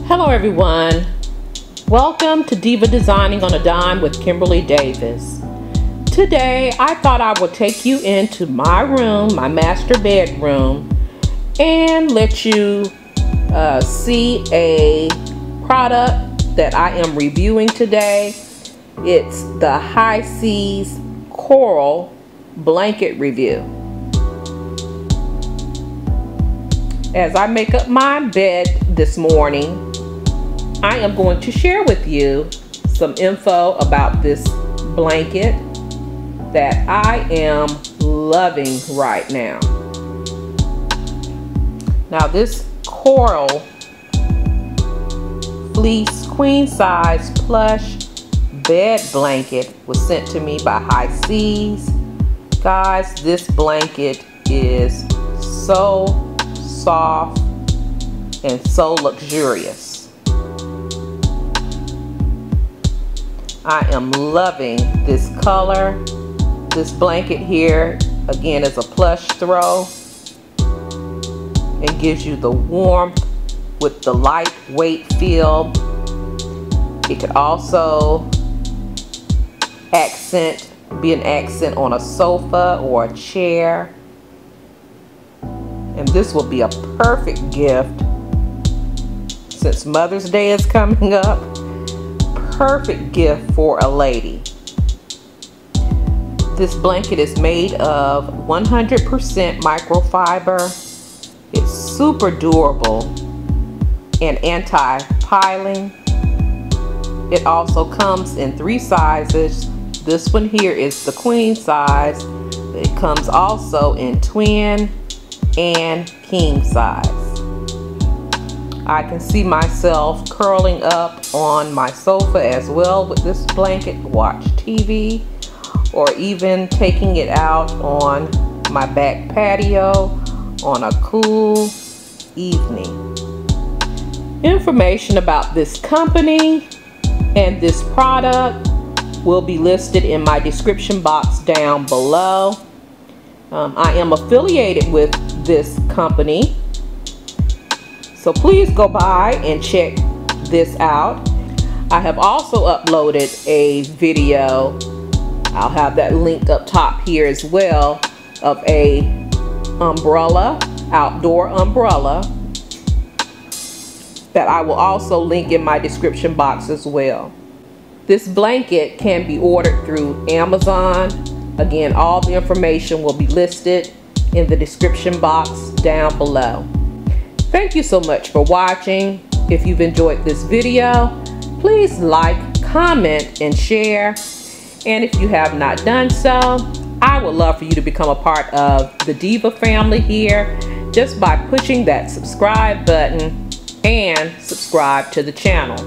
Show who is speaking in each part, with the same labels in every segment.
Speaker 1: Hello everyone, welcome to Diva Designing on a Dime with Kimberly Davis. Today I thought I would take you into my room, my master bedroom, and let you see a product that I am reviewing today. It's the Hyseas Coral Blanket Review. As I make up my bed this morning, I am going to share with you some info about this blanket that I am loving right now. Now this coral fleece queen size plush bed blanket was sent to me by Hyseas. Guys, this blanket is so soft and so luxurious. I am loving this color. This blanket here again is a plush throw and gives you the warmth with the lightweight feel. It could also be an accent on a sofa or a chair. And this will be a perfect gift since Mother's Day is coming up. Perfect gift for a lady. This blanket is made of 100% microfiber. It's super durable and anti-piling. It also comes in 3 sizes. This one here is the queen size. It comes also in twin and king size. I can see myself curling up on my sofa as well with this blanket, watch TV, or even taking it out on my back patio on a cool evening. Information about this company and this product will be listed in my description box down below. I am affiliated with this company, so please go by and check this out. I have also uploaded a video, I'll have that linked up top here as well, of a umbrella, outdoor umbrella, that I will also link in my description box as well. This blanket can be ordered through Amazon. Again, all the information will be listed in the description box down below. Thank you so much for watching. If you've enjoyed this video, please like, comment, and share. And if you have not done so, I would love for you to become a part of the Diva family here just by pushing that subscribe button and subscribe to the channel.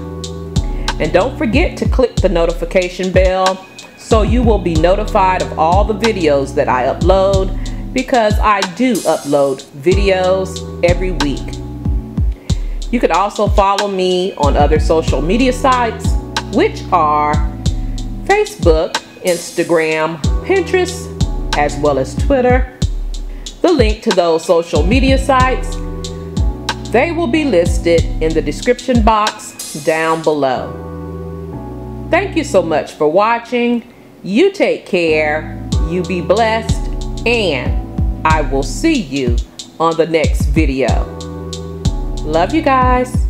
Speaker 1: And don't forget to click the notification bell so you will be notified of all the videos that I upload, because I do upload videos every week. You could also follow me on other social media sites, which are Facebook, Instagram, Pinterest, as well as Twitter. The link to those social media sites, they will be listed in the description box down below. Thank you so much for watching. You take care, you be blessed, and I will see you on the next video. Love you guys.